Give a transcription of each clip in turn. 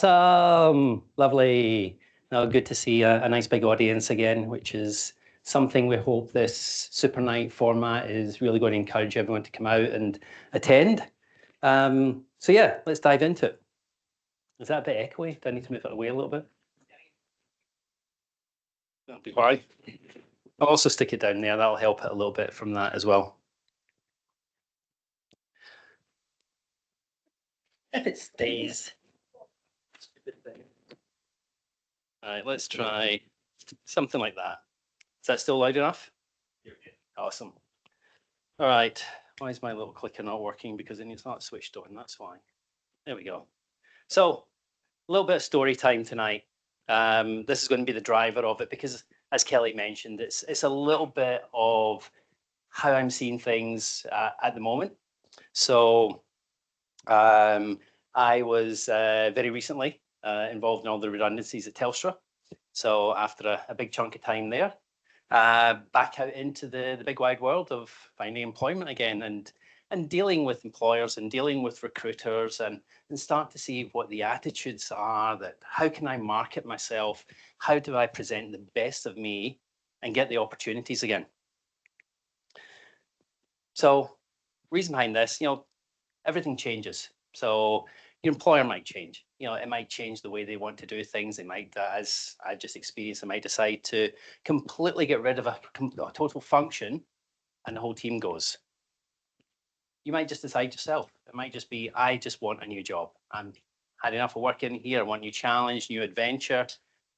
Awesome, lovely. Now, good to see a nice big audience again, which is something we hope this Super Night format is really going to encourage everyone to come out and attend. So yeah, let's dive into it. Is that a bit echoey? Do I need to move it away a little bit? That'll be why. I'll also stick it down there. That'll help it a little bit from that as well. If it stays. All right, let's try something like that. Is that still loud enough? Awesome. All right. Why is my little clicker not working? Because it's not switched on. That's why. There we go. So a little bit of story time tonight. This is going to be the driver of it because, as Kelly mentioned, it's a little bit of how I'm seeing things at the moment. So I was very recently involved in all the redundancies at Telstra. So after a big chunk of time there, back out into the big wide world of finding employment again and dealing with employers and dealing with recruiters and start to see what the attitudes are, that how can I market myself? How do I present the best of me and get the opportunities again? So reason behind this, everything changes. So your employer might change. It might change the way they want to do things. They might, as I've just experienced, they might decide to completely get rid of a total function and the whole team goes. You might just decide yourself. It might just be, I just want a new job. I'm had enough of working here. I want new challenge, new adventure.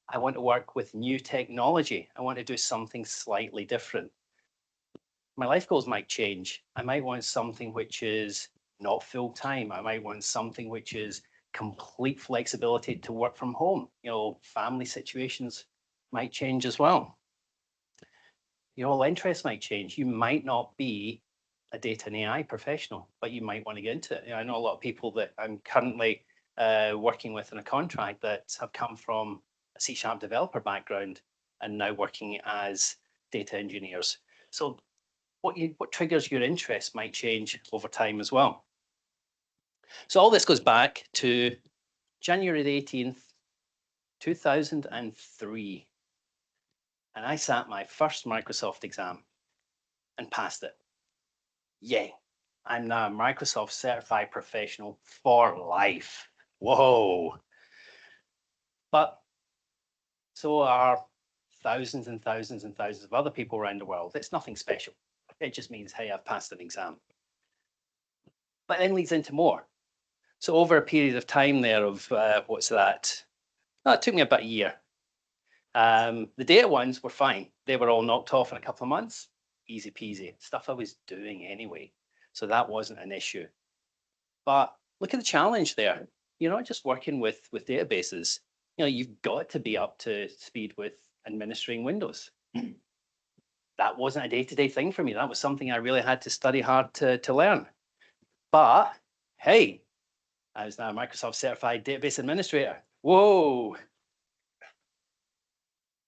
I want to work with new technology. I want to do something slightly different. My life goals might change. I might want something which is not full time. I might want something which is complete flexibility to work from home. Family situations might change as well. Your interests might change. You might not be a data and AI professional, but you might want to get into it. I know a lot of people that I'm currently working with in a contract that have come from a C# developer background and now working as data engineers. So what triggers your interest might change over time as well. So all this goes back to January the 18th, 2003. And I sat my first Microsoft exam and passed it. Yay. I'm now a Microsoft certified professional for life. Whoa. But so are thousands and thousands and thousands of other people around the world. It's nothing special. It just means, hey, I've passed an exam. But then leads into more. So over a period of time there of, what's that? Oh, it took me about a year. The data ones were fine. They were all knocked off in a couple of months. Easy peasy. Stuff I was doing anyway. So that wasn't an issue. But look at the challenge there. You're not just working with databases. You've got to be up to speed with administering Windows. That wasn't a day-to-day thing for me. That was something I really had to study hard to learn. But hey, I was now a Microsoft certified database administrator. Whoa.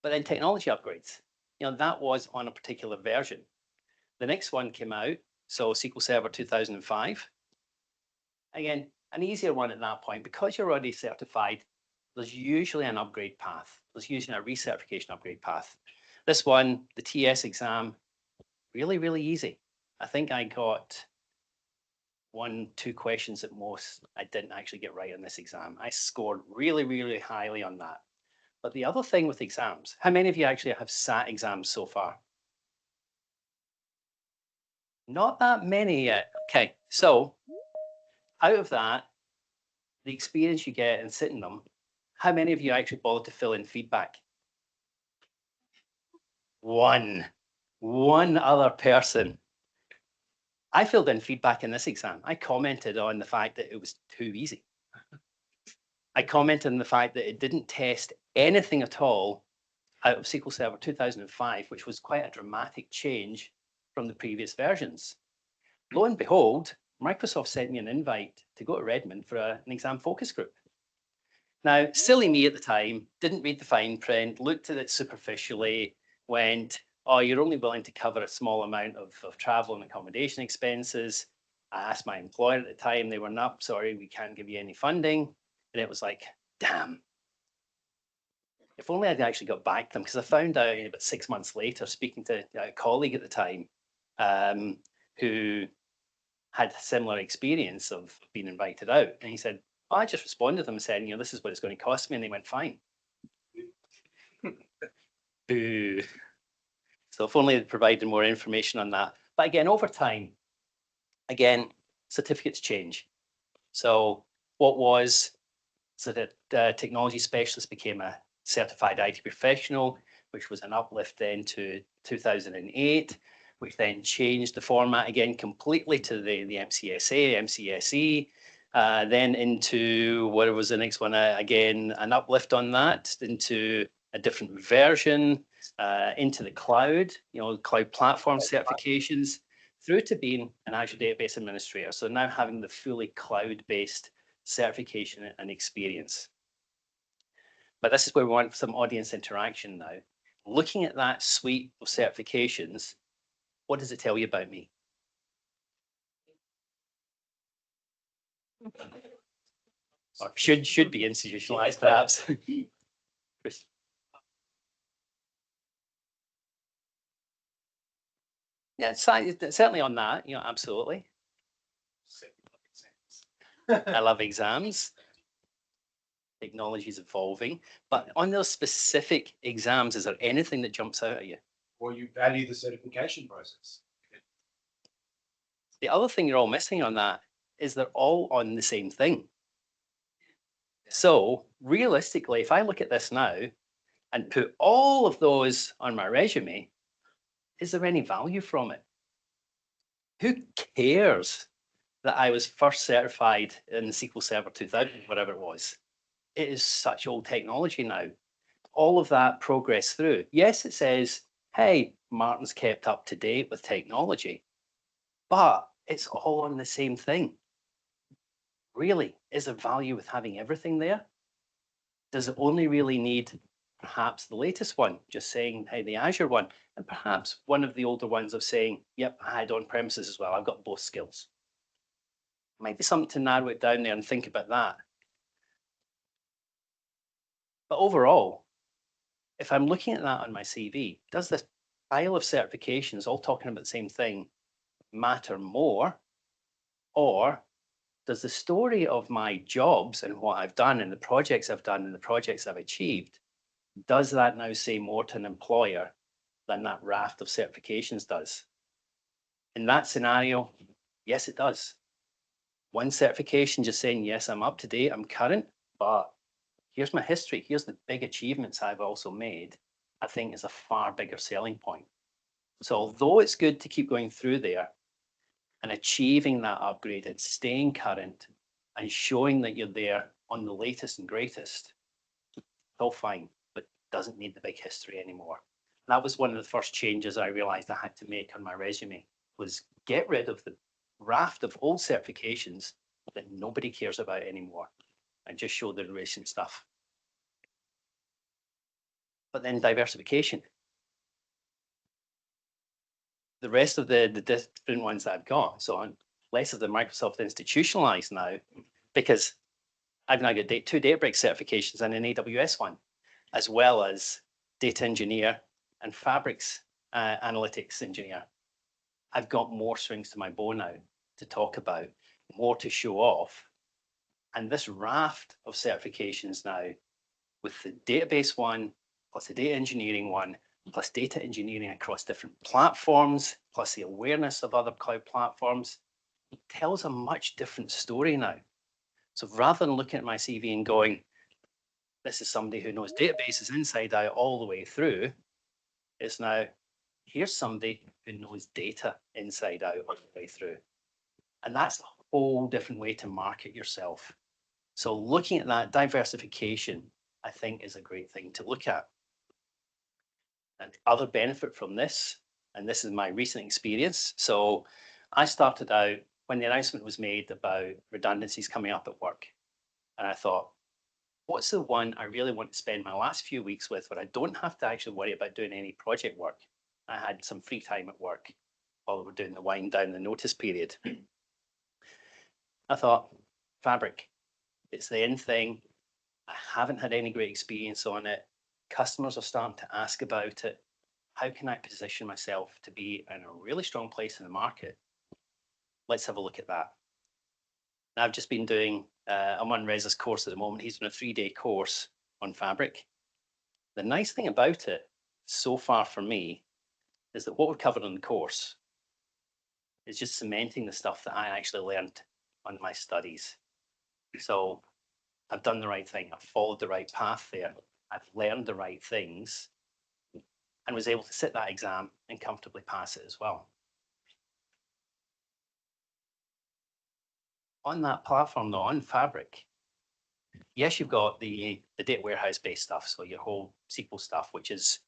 But then technology upgrades, that was on a particular version. The next one came out, so SQL Server 2005. Again, an easier one at that point. Because you're already certified, there's usually an upgrade path. There's usually a recertification upgrade path. This one, the TS exam, really, really easy. I think I got 1-2 questions at most I didn't actually get right on this exam. I scored really, really highly on that. But the other thing with exams, how many of you actually have sat exams so far? Not that many yet. Okay, so out of that, the experience you get in sitting them, how many of you actually bothered to fill in feedback? One other person. I filled in feedback in this exam. I commented on the fact that it was too easy. I commented on the fact that it didn't test anything at all out of SQL Server 2005, which was quite a dramatic change from the previous versions. Lo and behold, Microsoft sent me an invite to go to Redmond for an exam focus group. Now, silly me at the time, didn't read the fine print, looked at it superficially, went, oh, you're only willing to cover a small amount of travel and accommodation expenses. I asked my employer at the time, they were not, sorry, we can't give you any funding. And it was like, damn. If only I'd actually got back to them, because I found out about 6 months later, speaking to a colleague at the time, who had a similar experience of being invited out. And he said, oh, I just responded to them saying, this is what it's going to cost me. And they went, fine. Boo. So if only they'd provided more information on that. But again, over time, certificates change. So what was so that technology specialist became a certified IT professional, which was an uplift then to 2008, which then changed the format again completely to the MCSA, MCSE, then into what was the next one? Again, an uplift on that into a different version, into the cloud, cloud platform certifications, through to being an Azure database administrator. So now having the fully cloud-based certification and experience. But this is where we want some audience interaction now. Looking at that suite of certifications, what does it tell you about me? Or should be institutionalized, perhaps. Chris? Yeah, certainly on that, absolutely. I love exams. Technology is evolving, but on those specific exams, is there anything that jumps out at you? Or you value the certification process? The other thing you're all missing on that is they're all on the same thing. So realistically, if I look at this now and put all of those on my resume, is there any value from it? Who cares that I was first certified in the SQL Server 2000, whatever it was? It is such old technology now. All of that progress through. Yes, it says, hey, Martin's kept up to date with technology, but it's all on the same thing. Really, is there value with having everything there? Does it only really need perhaps the latest one, just saying, hey, the Azure one, and perhaps one of the older ones of saying, yep, I had on premises as well. I've got both skills. Might be something to narrow it down there and think about that. But overall, if I'm looking at that on my CV, does this pile of certifications all talking about the same thing matter more? Or does the story of my jobs and what I've done and the projects I've done and the projects I've achieved, does that now say more to an employer than that raft of certifications does? In that scenario, yes, it does. One certification just saying, yes, I'm up to date, I'm current, but here's my history, here's the big achievements I've also made, I think is a far bigger selling point. So although it's good to keep going through there and achieving that upgrade and staying current and showing that you're there on the latest and greatest, it's all fine, but doesn't need the big history anymore. And that was one of the first changes I realized I had to make on my resume, was get rid of the raft of old certifications that nobody cares about anymore and just show the recent stuff. But then diversification. The rest of the different ones that I've got, so I'm less of the Microsoft institutionalized now, because I've now got 2 Databricks certifications and an AWS one, as well as data engineer and Fabrics analytics engineer. I've got more strings to my bow now to talk about, more to show off. And this raft of certifications now, with the database one, plus the data engineering one, plus data engineering across different platforms, plus the awareness of other cloud platforms, it tells a much different story now. So rather than looking at my CV and going, this is somebody who knows databases inside out all the way through, it's now, here's somebody who knows data inside out all the way through. And that's a whole different way to market yourself. So looking at that diversification, I think, is a great thing to look at. And other benefit from this, and this is my recent experience. So I started out when the announcement was made about redundancies coming up at work. And I thought, what's the one I really want to spend my last few weeks with where I don't have to actually worry about doing any project work? I had some free time at work while we were doing the wind down the notice period. I thought, Fabric, it's the in thing. I haven't had any great experience on it. Customers are starting to ask about it. How can I position myself to be in a really strong place in the market? Let's have a look at that. Now, I've just been doing, I'm on Reza's course at the moment. He's doing a 3-day course on fabric. The nice thing about it so far for me is that what we've covered in the course is just cementing the stuff that I actually learned on my studies. So I've done the right thing. I've followed the right path there. I've learned the right things and was able to sit that exam and comfortably pass it as well. On that platform though, on Fabric, yes, you've got the data warehouse based stuff. So your whole SQL stuff, which is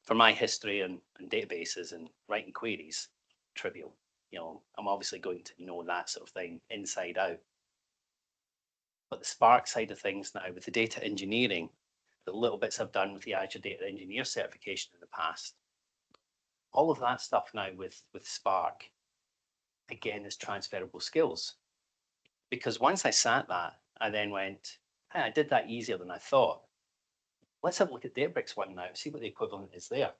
for my history and databases and writing queries, trivial. You know, I'm obviously going to know that sort of thing inside out. But the Spark side of things now with the data engineering, the little bits I've done with the Azure Data Engineer certification in the past, all of that stuff now with Spark, again, is transferable skills. Because once I sat that, I then went, hey, I did that easier than I thought. Let's have a look at Databricks one now, see what the equivalent is there.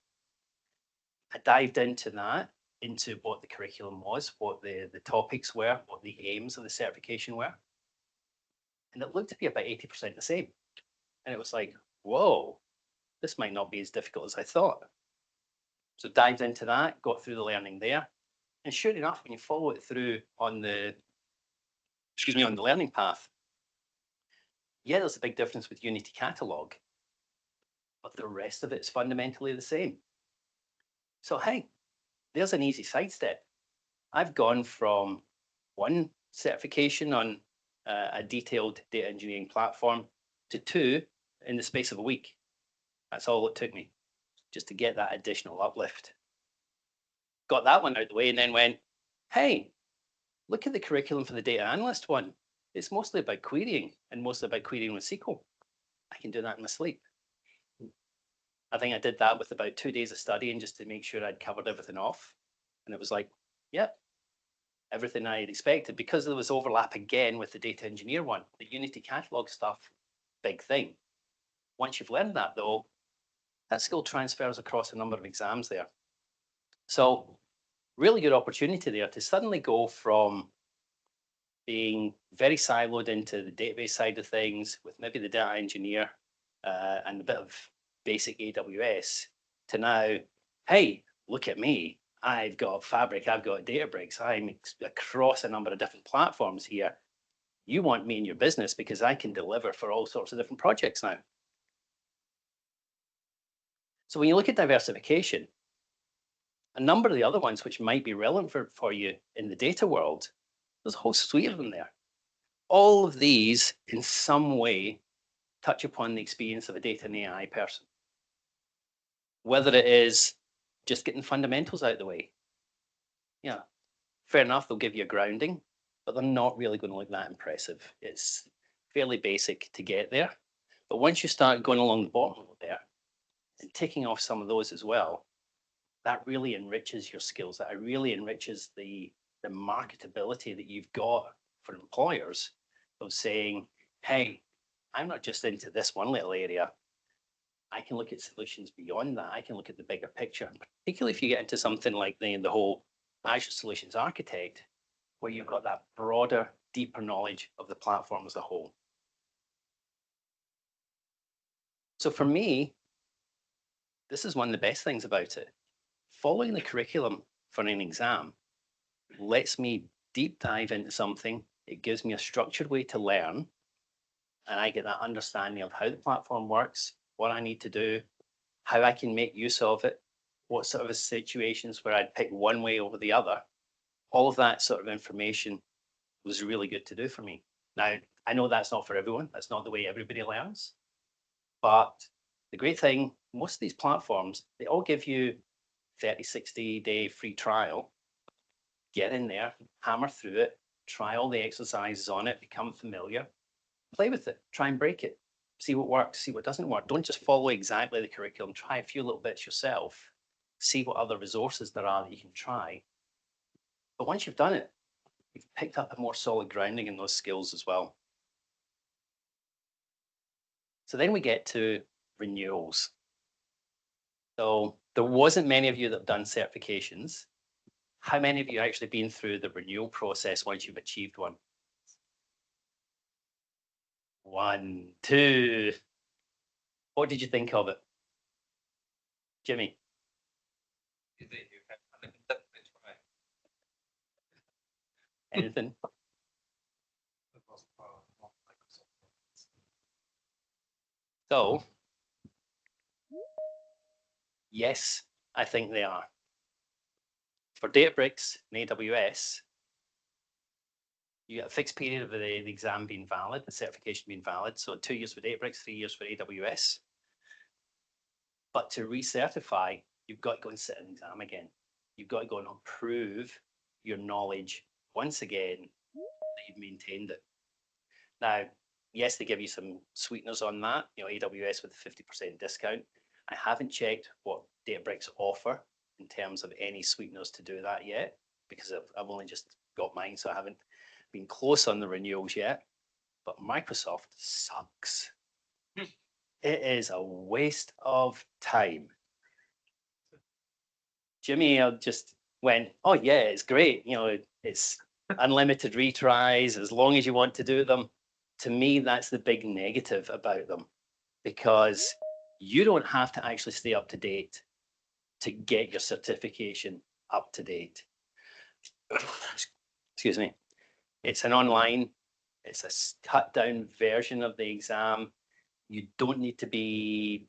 I dived into that, into what the curriculum was, what the topics were, what the aims of the certification were. And it looked to be about 80% the same. And it was like, whoa, this might not be as difficult as I thought. So dived into that, got through the learning there. And sure enough, when you follow it through on the, on the learning path, yeah, there's a big difference with Unity Catalog, but the rest of it is fundamentally the same. So, hey, there's an easy sidestep. I've gone from one certification on a detailed data engineering platform to 2 in the space of a week. That's all it took me just to get that additional uplift. Got that one out of the way and then went, hey, look at the curriculum for the data analyst one. It's mostly about querying and mostly about querying with SQL. I can do that in my sleep. I think I did that with about 2 days of studying just to make sure I'd covered everything off. And it was like, yep, everything I had expected, because there was overlap again with the data engineer one, the Unity catalog stuff, big thing. Once you've learned that though, that skill transfers across a number of exams there. So really good opportunity there to suddenly go from being very siloed into the database side of things with maybe the data engineer and a bit of basic AWS to now, hey, look at me. I've got Fabric, I've got Databricks, I'm across a number of different platforms here. You want me in your business because I can deliver for all sorts of different projects now. So when you look at diversification, a number of the other ones which might be relevant for you in the data world, there's a whole suite of them there. All of these in some way touch upon the experience of a data and AI person. Whether it is just getting fundamentals out of the way. Yeah, fair enough, they'll give you a grounding, but they're not really going to look that impressive. It's fairly basic to get there. But once you start going along the bottom there and ticking off some of those as well, that really enriches your skills. That really enriches the marketability that you've got for employers of saying, hey, I'm not just into this one little area. I can look at solutions beyond that. I can look at the bigger picture, particularly if you get into something like the whole Azure Solutions Architect, where you've got that broader, deeper knowledge of the platform as a whole. So for me, this is one of the best things about it. Following the curriculum for an exam lets me deep dive into something. It gives me a structured way to learn, and I get that understanding of how the platform works, what I need to do, how I can make use of it, what sort of situations where I'd pick one way over the other. All of that sort of information was really good to do for me. Now, I know that's not for everyone. That's not the way everybody learns. But the great thing, most of these platforms, they all give you 30, 60-day free trial. Get in there, hammer through it, try all the exercises on it, become familiar, play with it, try and break it, see what works, see what doesn't work. Don't just follow exactly the curriculum, try a few little bits yourself, see what other resources there are that you can try. But once you've done it, you've picked up a more solid grounding in those skills as well. So then we get to renewals. So there wasn't many of you that have done certifications. How many of you actually been through the renewal process once you've achieved one? One, two. What did you think of it? Jimmy? Anything? So, yes, I think they are. For Databricks and AWS, you get a fixed period of the exam being valid, the certification being valid. So 2 years for Databricks, 3 years for AWS. But to recertify, you've got to go and sit an exam again. You've got to go and prove your knowledge once again that you've maintained it. Now, yes, they give you some sweeteners on that, AWS with a 50% discount. I haven't checked what Databricks offer in terms of any sweeteners to do that yet, because I've only just got mine, so I haven't been close on the renewals yet. But Microsoft sucks. It is a waste of time. Jimmy just went, oh yeah, it's great. It's unlimited retries as long as you want to do them. To me, that's the big negative about them, because you don't have to actually stay up to date to get your certification up to date. Excuse me. It's an online, it's a cut down version of the exam. You don't need to be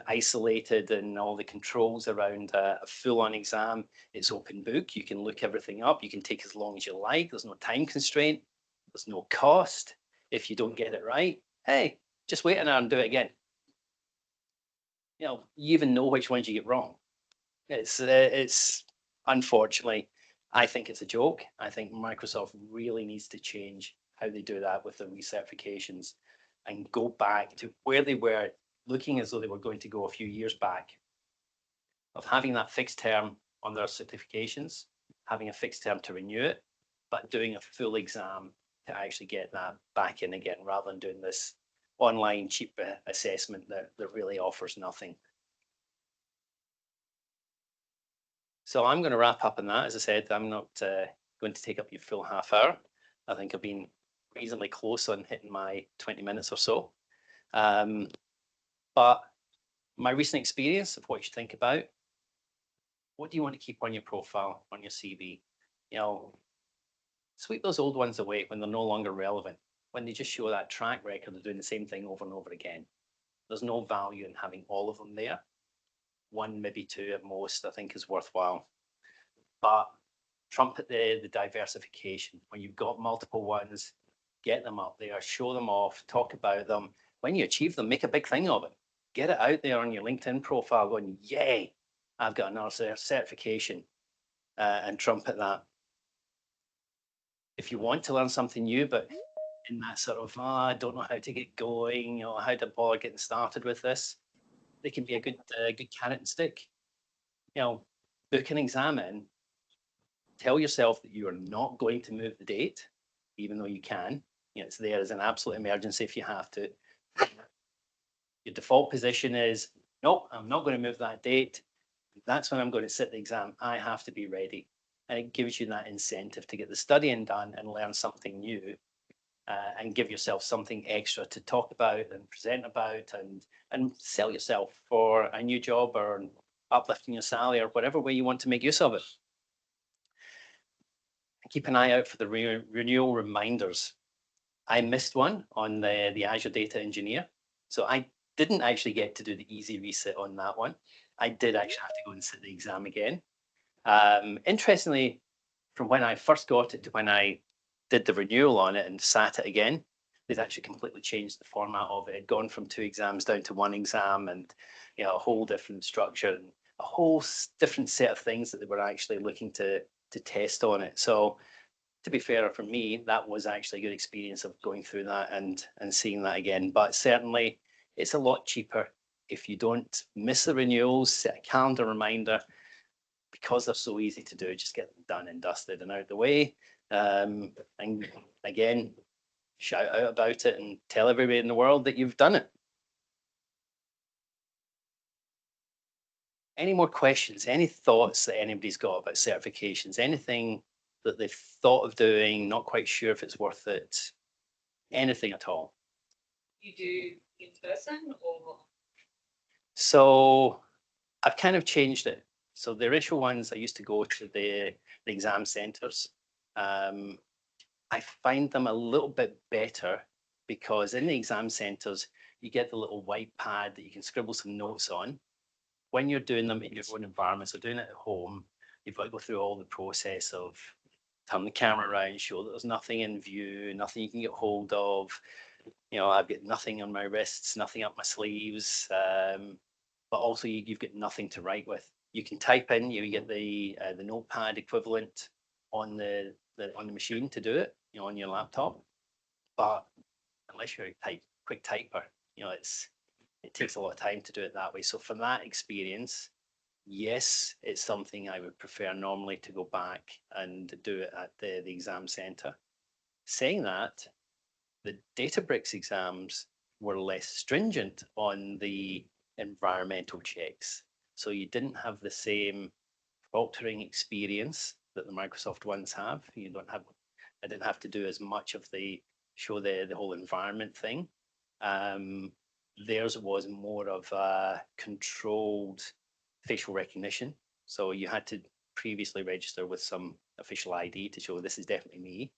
isolated and all the controls around a full-on exam. It's open book. You can look everything up. You can take as long as you like. There's no time constraint. There's no cost. If you don't get it right, hey, just wait an hour and do it again. You even know which ones you get wrong. It's unfortunately, I think it's a joke. I think Microsoft really needs to change how they do that with the recertifications and go back to where they were, looking as though they were going to go a few years back, of having that fixed term on their certifications, having a fixed term to renew it, but doing a full exam to actually get that back in again, rather than doing this online cheap assessment that really offers nothing. So I'm going to wrap up on that. As I said, I'm not going to take up your full half hour. I think I've been reasonably close on hitting my 20 minutes or so. But my recent experience of what you should think about, what do you want to keep on your profile, on your CV? Sweep those old ones away when they're no longer relevant, when they just show that track record of doing the same thing over and over again. There's no value in having all of them there. One, maybe two at most, I think is worthwhile. But trumpet the diversification. When you've got multiple ones, get them up there, show them off, talk about them. When you achieve them, make a big thing of it. Get it out there on your LinkedIn profile going, yay, I've got another certification, and trumpet that. If you want to learn something new, but in that sort of, I don't know how to get going, how to bother getting started with this, they can be a good carrot and stick. Book an exam in, tell yourself that you are not going to move the date, even though you can. It's there as an absolute emergency if you have to. Your default position is, nope, I'm not going to move that date. That's when I'm going to sit the exam. I have to be ready. And it gives you that incentive to get the studying done and learn something new, and give yourself something extra to talk about and present about and sell yourself for a new job or uplifting your salary or whatever way you want to make use of it. Keep an eye out for the renewal reminders. I missed one on the Azure Data Engineer. So I didn't actually get to do the easy reset on that one. I did actually have to go and sit the exam again. Interestingly, from when I first got it to when I did the renewal on it and sat it again, they've actually completely changed the format of it. It had gone from 2 exams down to 1 exam, and a whole different structure and a whole different set of things that they were actually looking to test on it. So to be fair, for me, that was actually a good experience of going through that and seeing that again. But certainly it's a lot cheaper if you don't miss the renewals, set a calendar reminder, because they're so easy to do. Just get them done and dusted and out of the way. And again, shout out about it and tell everybody in the world that you've done it. Any more questions? Any thoughts that anybody's got about certifications? Anything that they've thought of doing, not quite sure if it's worth it? Anything at all? You do in person or? So I've kind of changed it. So the initial ones, I used to go to the exam centres. I find them a little bit better because in the exam centres, you get the little white pad that you can scribble some notes on. When you're doing them in your own environment, so doing it at home, you've got to go through all the process of turn the camera around, show that there's nothing in view, nothing you can get hold of. You know, I've got nothing on my wrists, nothing up my sleeves, but also you've got nothing to write with. You can type in, you get the notepad equivalent on the machine to do it, you know, on your laptop. But unless you're a quick typer, you know, it takes a lot of time to do it that way. So from that experience, yes, it's something I would prefer normally to go back and do it at the exam centre. Saying that, the Databricks exams were less stringent on the environmental checks. So you didn't have the same proctoring experience that the Microsoft ones have. I didn't have to do as much of the whole environment thing. Theirs was more of a controlled facial recognition. So you had to previously register with some official ID to show this is definitely me.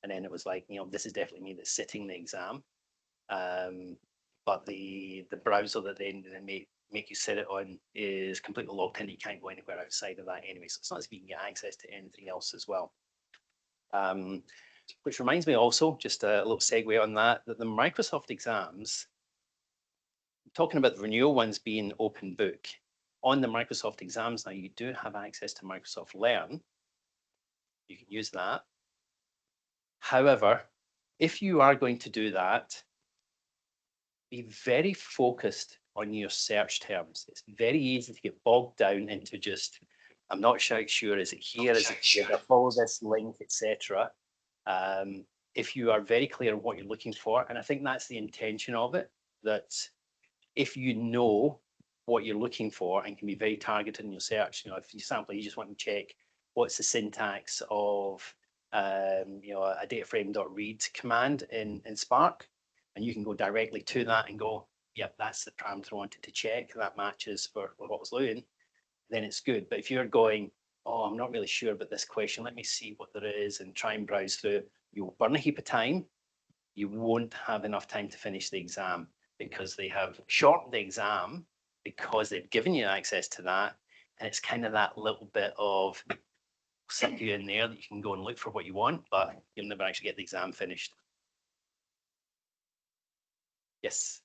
And then it was like, you know, this is definitely me that's sitting the exam. But the browser that they make you sit it on is completely locked in. You can't go anywhere outside of that anyway. So it's not as if you can get access to anything else as well. Which reminds me also, just a little segue on that the Microsoft exams, talking about the renewal ones being open book, on the Microsoft exams now, you do have access to Microsoft Learn. You can use that. However, if you are going to do that, be very focused on your search terms. It's very easy to get bogged down into just, I'm not sure, is it here, is it here, I follow this link, etc. If you are very clear on what you're looking for, and I think that's the intention of it, that if you know what you're looking for and can be very targeted in your search, you know, if you sample, you just want to check what's the syntax of you know, a dataframe.read command in Spark, and you can go directly to that and go, yep, that's the parameter I wanted to check, that matches for what I was looking, then it's good. But if you're going, oh, I'm not really sure about this question, let me see what there is and try and browse through, you'll burn a heap of time. You won't have enough time to finish the exam because they have shortened the exam because they've given you access to that. And it's kind of that little bit of stick you in there that you can go and look for what you want, but you'll never actually get the exam finished. Yes.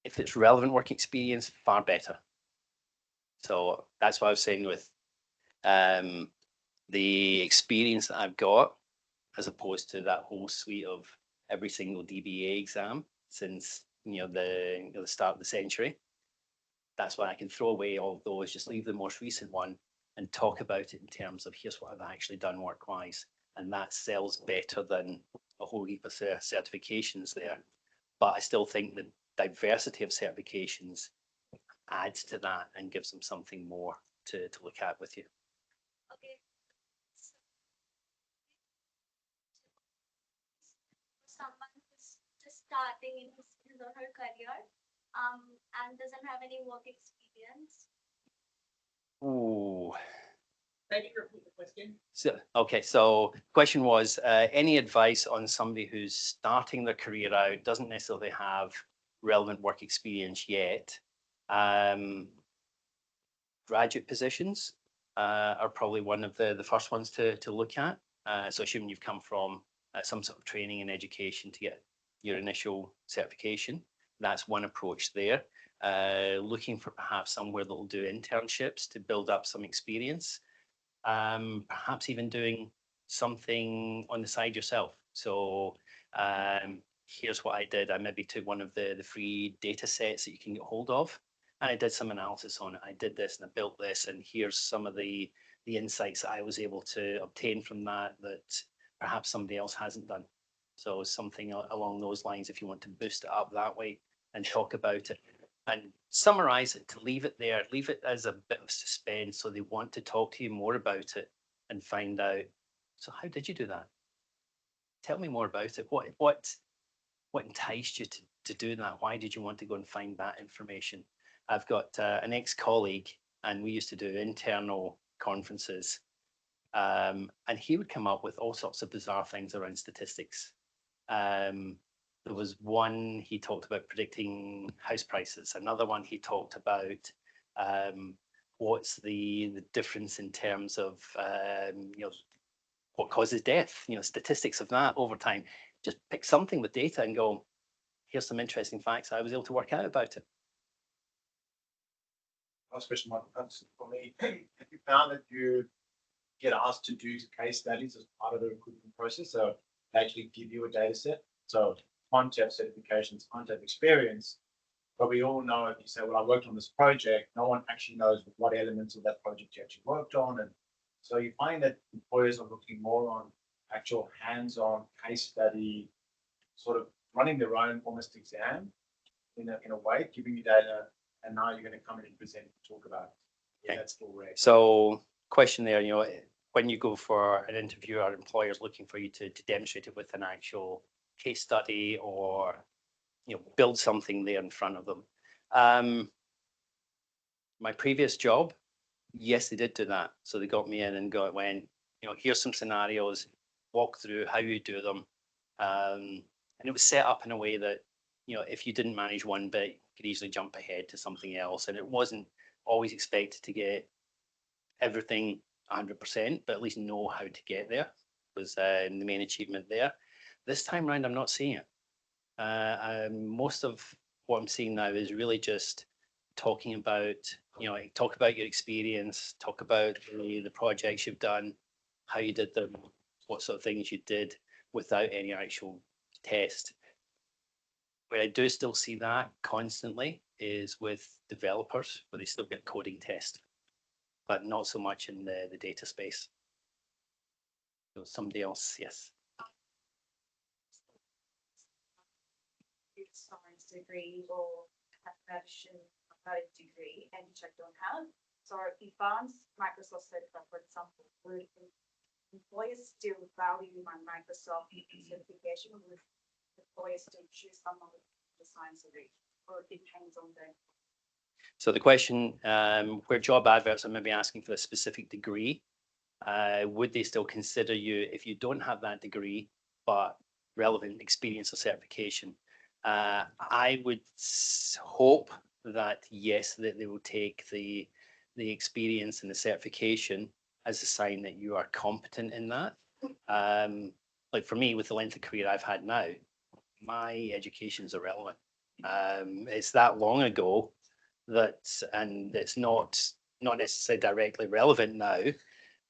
If it's relevant work experience, far better. So that's what I was saying with the experience that I've got, as opposed to that whole suite of every single DBA exam since, you know, the start of the century. That's why I can throw away all of those, just leave the most recent one and talk about it in terms of here's what I've actually done work-wise. And that sells better than a whole heap of certifications there. But I still think the diversity of certifications adds to that and gives them something more to look at with you. Okay. Someone who's just starting in his or her career and doesn't have any work experience. Ooh. Maybe repeat the question. So, okay, so question was, any advice on somebody who's starting their career out, doesn't necessarily have relevant work experience yet? Graduate positions are probably one of the first ones to look at. So assuming you've come from some sort of training and education to get your initial certification, that's one approach there. Looking for perhaps somewhere that will do internships to build up some experience. Perhaps even doing something on the side yourself. So here's what I did. I maybe took one of the free data sets that you can get hold of, and I did some analysis on it. I did this and I built this, and here's some of the insights that I was able to obtain from that perhaps somebody else hasn't done. So something along those lines, if you want to boost it up that way and talk about it and summarize it, to leave it there, leave it as a bit of suspense so they want to talk to you more about it and find out, so how did you do that? Tell me more about it. What enticed you to do that? Why did you want to go and find that information? I've got an ex-colleague, and we used to do internal conferences, and he would come up with all sorts of bizarre things around statistics. There was one he talked about predicting house prices. Another one he talked about what's the difference in terms of what causes death. Statistics of that over time. Just pick something with data and go, here's some interesting facts I was able to work out about it. Last question, Martin, for me. Have you found that you get asked to do case studies as part of the recruitment process? So they actually give you a data set. So fun to have certifications, fun to have experience. But we all know if you say, well, I worked on this project, no one actually knows what elements of that project you actually worked on. And so you find that employers are looking more on actual hands-on case study, sort of running their own almost exam in a way, giving you data, and now you're going to come in and present and talk about it. Okay. That's still rare. So question there, when you go for an interview, our employer's looking for you to demonstrate it with an actual case study or build something there in front of them. My previous job, yes, they did do that. So they got me in and went, here's some scenarios, walk through how you do them. And it was set up in a way that, if you didn't manage one bit, you could easily jump ahead to something else. And it wasn't always expected to get everything 100%, but at least know how to get there was the main achievement there. This time around, I'm not seeing it. Most of what I'm seeing now is really just talking about, talk about your experience, talk about the projects you've done, how you did them, what sort of things you did without any actual test. Where I do still see that constantly is with developers, where they still get coding test, but not so much in the data space. So somebody else, yes. Science degree or mathematician degree, and which I don't have. So advanced Microsoft certificate, for example, would employers still value my Microsoft certification? Would employers still choose someone with the science degree, or it depends on them? So the question, where job adverts are maybe asking for a specific degree, would they still consider you if you don't have that degree, but relevant experience or certification? I would hope that yes, that they will take the experience and the certification as a sign that you are competent in that. Like for me, with the length of career I've had now, my education is irrelevant. It's that long ago that, and it's not necessarily directly relevant now,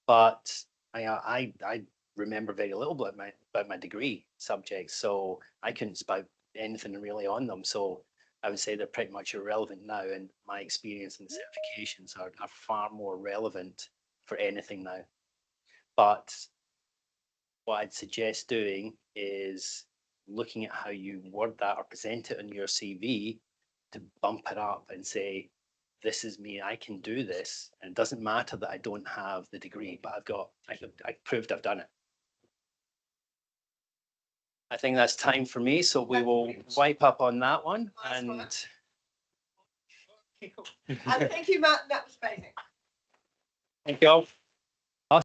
but I remember very little about my degree subjects, so I couldn't spout anything really on them. So I would say they're pretty much irrelevant now, and my experience and certifications are far more relevant for anything now. But what I'd suggest doing is looking at how you word that or present it on your CV to bump it up and say, this is me, I can do this. And it doesn't matter that I don't have the degree, but I've proved I've done it. I think that's time for me, so we will wipe up on that one. And Thank you, Martin. That was amazing. thank you all.